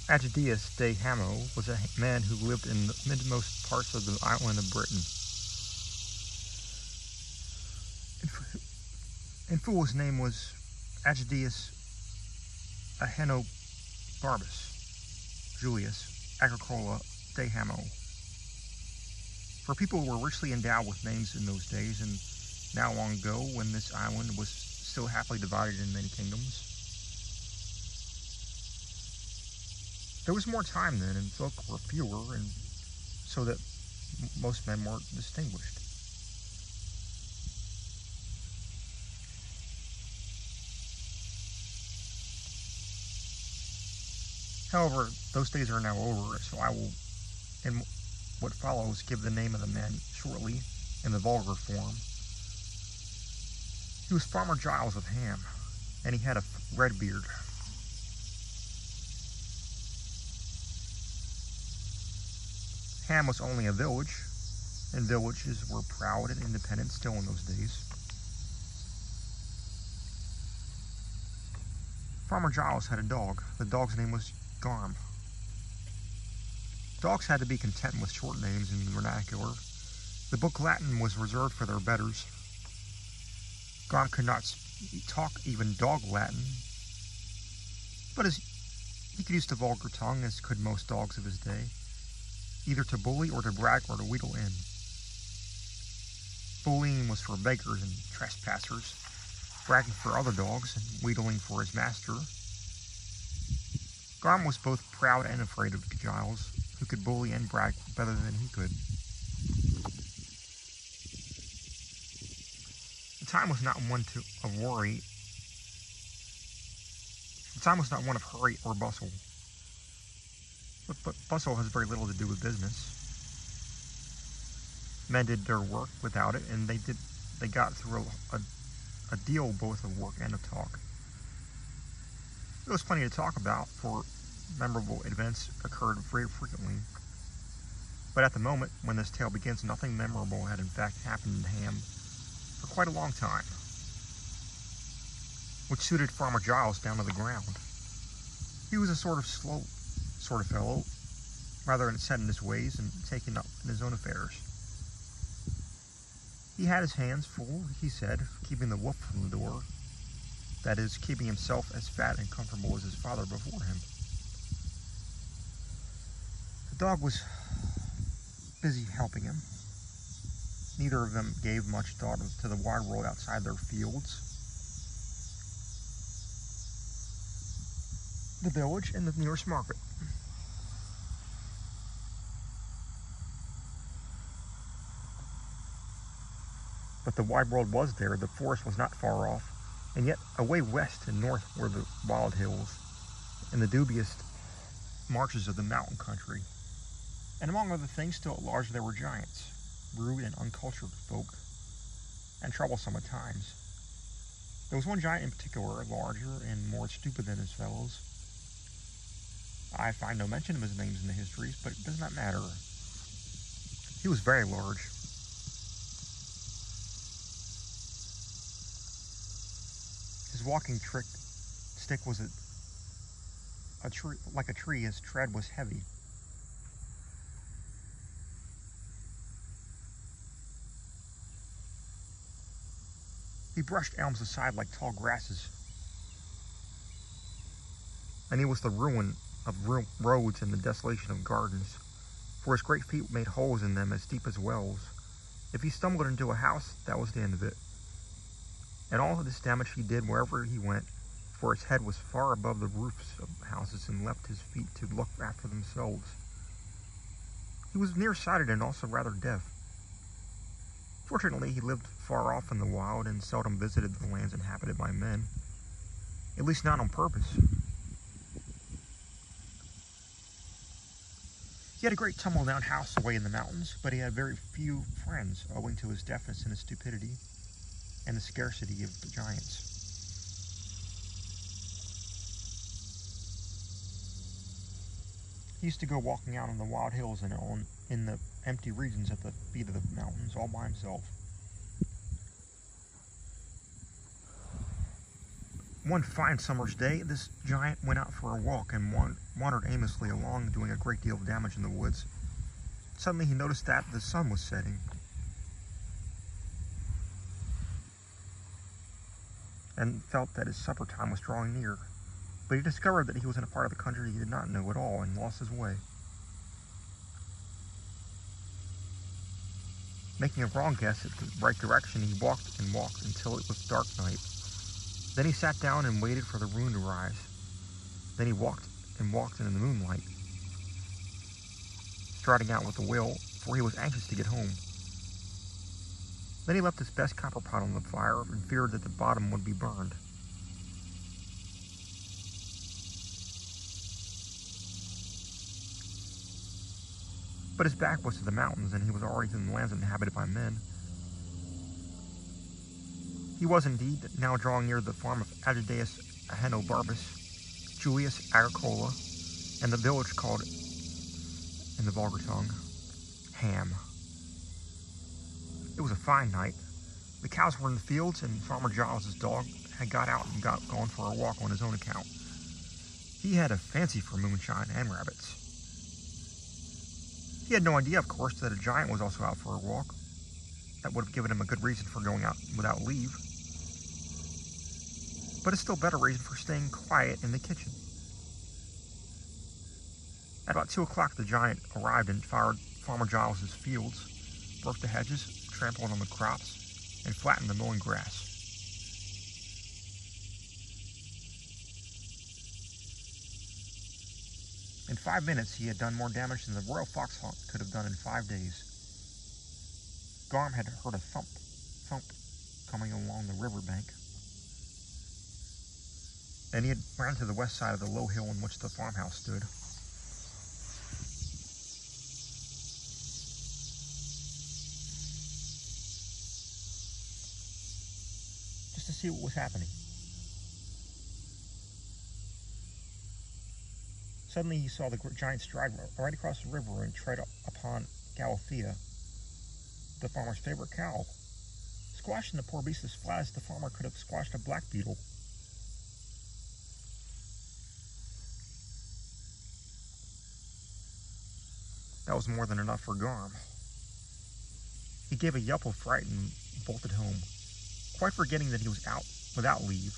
Agidius de Hamo was a man who lived in the midmost parts of the island of Britain. In full, his name was Agidius Ahenobarbus Julius Agricola de Hamo. For people who were richly endowed with names in those days, and now long ago when this island was still happily divided in many kingdoms, there was more time then, and folk were fewer, and so that most men were distinguished. However, those days are now over, so I will, in what follows, give the name of the man shortly, in the vulgar form. He was Farmer Giles of Ham, and he had a red beard. Ham was only a village, and villages were proud and independent still in those days. Farmer Giles had a dog. The dog's name was Garm. Dogs had to be content with short names in the vernacular. The book Latin was reserved for their betters. Garm could not talk even dog Latin, but he could use the vulgar tongue, as could most dogs of his day, either to bully or to brag or to wheedle in. Bullying was for beggars and trespassers, bragging for other dogs and wheedling for his master. Garm was both proud and afraid of Giles, who could bully and brag better than he could. The time was not one of worry. The time was not one of hurry or bustle. But bustle has very little to do with business. Men did their work without it, and they got through a deal both of work and of talk. There was plenty to talk about, for memorable events occurred very frequently. But at the moment when this tale begins, nothing memorable had in fact happened in Ham for quite a long time, which suited Farmer Giles down to the ground. He was a sort of slow sort of fellow, rather set in his ways and taken up in his own affairs. He had his hands full, he said, keeping the wolf from the door, that is, keeping himself as fat and comfortable as his father before him. The dog was busy helping him. Neither of them gave much thought to the wide world outside their fields, the village, and the nearest market. But the wide world was there, the forest was not far off, and yet away west and north were the wild hills and the dubious marches of the mountain country. And among other things, still at large, there were giants, rude and uncultured folk, and troublesome at times. There was one giant in particular, larger and more stupid than his fellows. I find no mention of his names in the histories, but it does not matter. He was very large. His walking stick was a tree, like a tree. His tread was heavy. He brushed elms aside like tall grasses, and he was the ruin of roads and the desolation of gardens, for his great feet made holes in them as deep as wells. If he stumbled into a house, that was the end of it. And all of this damage he did wherever he went, for his head was far above the roofs of houses and left his feet to look after themselves. He was nearsighted and also rather deaf. Fortunately, he lived far off in the wild and seldom visited the lands inhabited by men, at least not on purpose. He had a great tumble-down house away in the mountains, but he had very few friends owing to his deafness and his stupidity and the scarcity of the giants. He used to go walking out on the wild hills and in the empty regions at the feet of the mountains all by himself. One fine summer's day, this giant went out for a walk and wandered aimlessly along, doing a great deal of damage in the woods. Suddenly he noticed that the sun was setting, and felt that his supper time was drawing near. But he discovered that he was in a part of the country he did not know at all and lost his way. Making a wrong guess at the right direction, he walked and walked until it was dark night. Then he sat down and waited for the moon to rise. Then he walked and walked in the moonlight, striding out with a will, for he was anxious to get home. Then he left his best copper pot on the fire and feared that the bottom would be burned. But his back was to the mountains, and he was already in lands inhabited by men. He was indeed now drawing near the farm of Agedius Ahenobarbus, Julius Agricola, and the village called, in the vulgar tongue, Ham. It was a fine night. The cows were in the fields, and Farmer Giles' dog had got out and gone for a walk on his own account. He had a fancy for moonshine and rabbits. He had no idea, of course, that a giant was also out for a walk. That would have given him a good reason for going out without leave. But a still better reason for staying quiet in the kitchen. At about 2 o'clock, the giant arrived and fired Farmer Giles' fields, broke the hedges, trampled on the crops, and flattened the mowing grass. In 5 minutes, he had done more damage than the royal fox hunt could have done in 5 days. Garm had heard a thump, thump, coming along the river bank. And he had ran to the west side of the low hill on which the farmhouse stood. Just to see what was happening. Suddenly he saw the giant stride right across the river and tread upon Galathea, the farmer's favorite cow, squashing the poor beast as flat as the farmer could have squashed a black beetle. That was more than enough for Garm. He gave a yelp of fright and bolted home, quite forgetting that he was out without leave.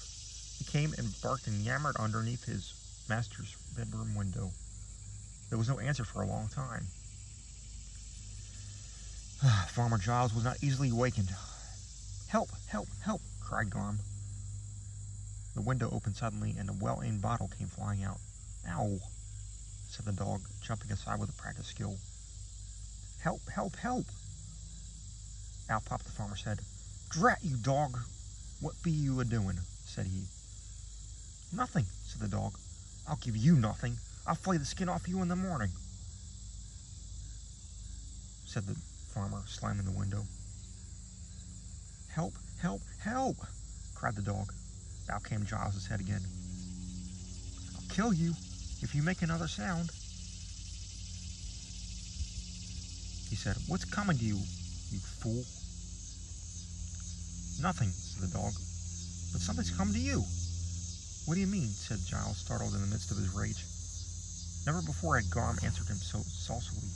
He came and barked and yammered underneath his master's bedroom window. There was no answer for a long time. Farmer Giles was not easily awakened. "Help! Help! Help!" cried Garm. The window opened suddenly, and a well-aimed bottle came flying out. "Ow!" said the dog, jumping aside with a practiced skill. "Help! Help! Help!" Out popped the farmer's head. "Drat you, dog! What be you a-doing?" said he. "Nothing," said the dog. "I'll give you nothing. I'll flay the skin off you in the morning," said the farmer, slamming the window. "Help! Help! Help!" cried the dog. Out came Giles' head again. "I'll kill you if you make another sound," he said. "What's coming to you, you fool?" "Nothing," said the dog, "but something's come to you." "What do you mean?" said Giles, startled in the midst of his rage. Never before had Garm answered him so saucily.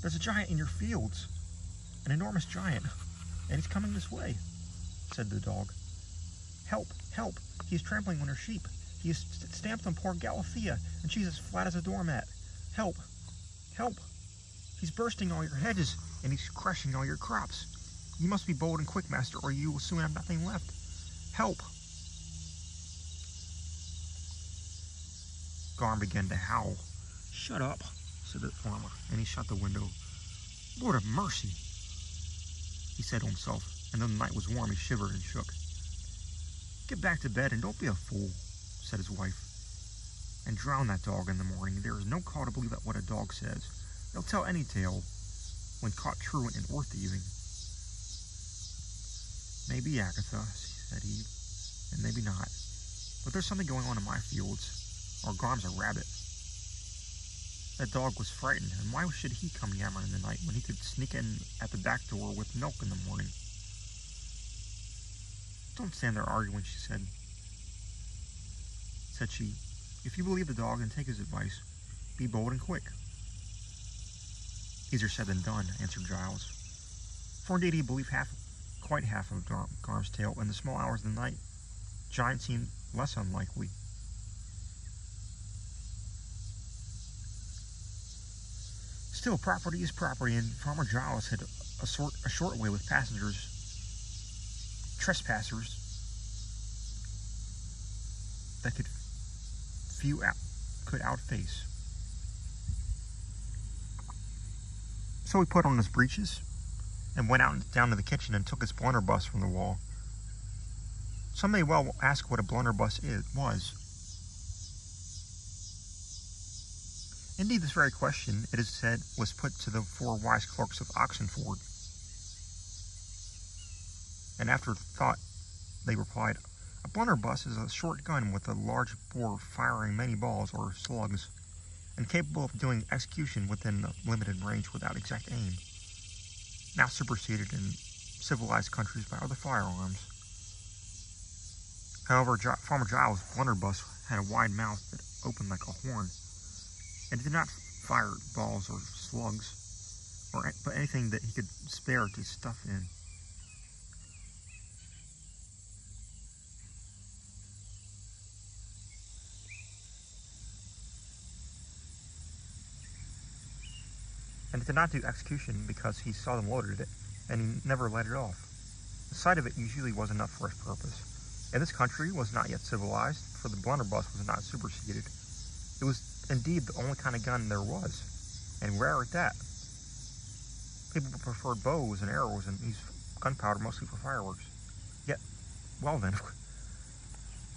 "There's a giant in your fields, an enormous giant, and he's coming this way," said the dog. "Help! Help! He is trampling on her sheep. He has stamped on poor Galathea, and she's as flat as a doormat. Help! Help! He's bursting all your hedges, and he's crushing all your crops. You must be bold and quick, master, or you will soon have nothing left. Help!" Garm began to howl. "Shut up," said the farmer, and he shut the window. "Lord of mercy," he said to himself, and though the night was warm, he shivered and shook. "Get back to bed and don't be a fool," said his wife, "and drown that dog in the morning. There is no call to believe what a dog says. They'll tell any tale when caught truant in ore thieving." "Maybe, Agatha," said he, "and maybe not. But there's something going on in my fields, or Garm's a rabbit. That dog was frightened, and why should he come yammering in the night when he could sneak in at the back door with milk in the morning?" "Don't stand there arguing," she said. said she, if you believe the dog and take his advice, be bold and quick. Easier said than done, answered Giles. For indeed he believed quite half of Garm's tale. In the small hours of the night, giants seemed less unlikely. Still, property is property, and Farmer Giles had a short way with trespassers, that few could outface. So he put on his breeches and went down to the kitchen and took his blunderbuss from the wall. Some may well ask what a blunderbuss was. Indeed, this very question, it is said, was put to the 4 wise clerks of Oxenford. And after thought, they replied, a blunderbuss is a short gun with a large bore firing many balls or slugs, and capable of doing execution within a limited range without exact aim, now superseded in civilized countries by other firearms. However, Farmer Giles' blunderbuss had a wide mouth that opened like a horn, and it did not fire balls or slugs, but anything that he could spare to stuff in. And it did not do execution because he seldom loaded it, and he never let it off. The sight of it usually was enough for his purpose. And this country was not yet civilized, for the blunderbuss was not superseded. It was indeed the only kind of gun there was, and rare at that. People preferred bows and arrows and used gunpowder mostly for fireworks. Yet, well then,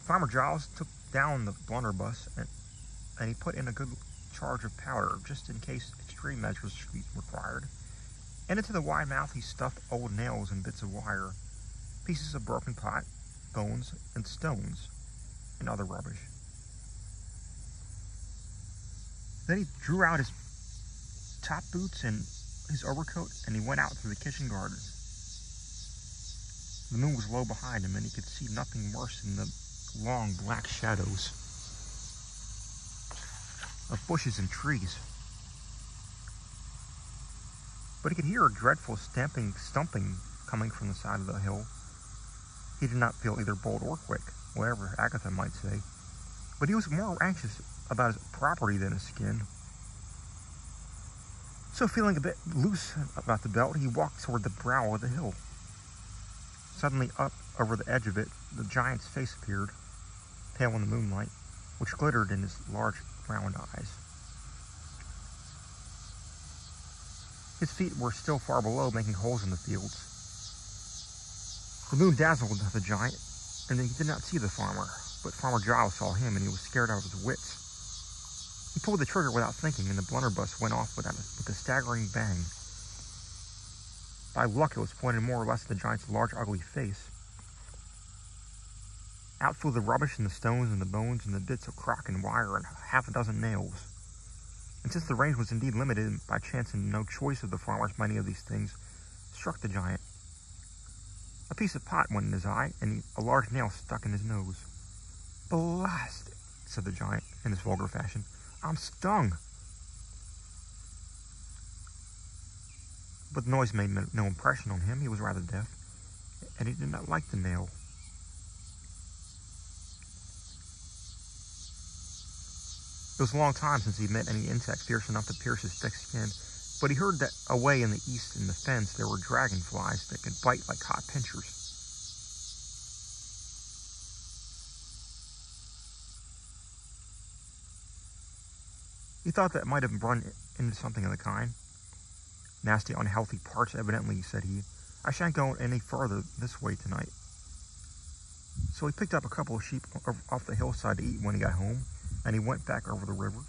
Farmer Giles took down the blunderbuss and he put in a good charge of powder just in case extreme measures should be required. And into the wide mouth he stuffed old nails and bits of wire, pieces of broken pot, bones, and stones, and other rubbish. Then he drew out his top boots and his overcoat, and he went out through the kitchen garden. The moon was low behind him, and he could see nothing worse than the long black shadows of bushes and trees. But he could hear a dreadful stumping coming from the side of the hill. He did not feel either bold or quick, whatever Agatha might say, but he was more anxious about his property than his skin. So feeling a bit loose about the belt, he walked toward the brow of the hill. Suddenly up over the edge of it, the giant's face appeared, pale in the moonlight, which glittered in his large round eyes. His feet were still far below, making holes in the fields. The moon dazzled the giant, and he did not see the farmer, but Farmer Giles saw him, and he was scared out of his wits. He pulled the trigger without thinking, and the blunderbuss went off with a staggering bang. By luck, it was pointed more or less at the giant's large, ugly face. Out flew the rubbish and the stones and the bones and the bits of crock and wire and half a dozen nails. And since the range was indeed limited by chance and no choice of the farmers, many of these things struck the giant. A piece of pot went in his eye, and a large nail stuck in his nose. "Blast it," said the giant in his vulgar fashion. "I'm stung." But the noise made no impression on him. He was rather deaf, and he did not like the nail. It was a long time since he met any insect fierce enough to pierce his thick skin, but he heard that away in the east in the fence there were dragonflies that could bite like hot pincers. He thought that might have run into something of the kind. "Nasty, unhealthy parts, evidently," said he. "I shan't go any further this way tonight." So he picked up a couple of sheep off the hillside to eat when he got home, and he went back over the river,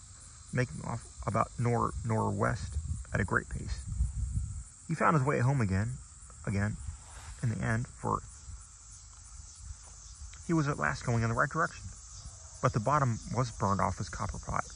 making off about northwest at a great pace. He found his way home again, in the end, for he was at last going in the right direction. But the bottom was burned off his copper pot.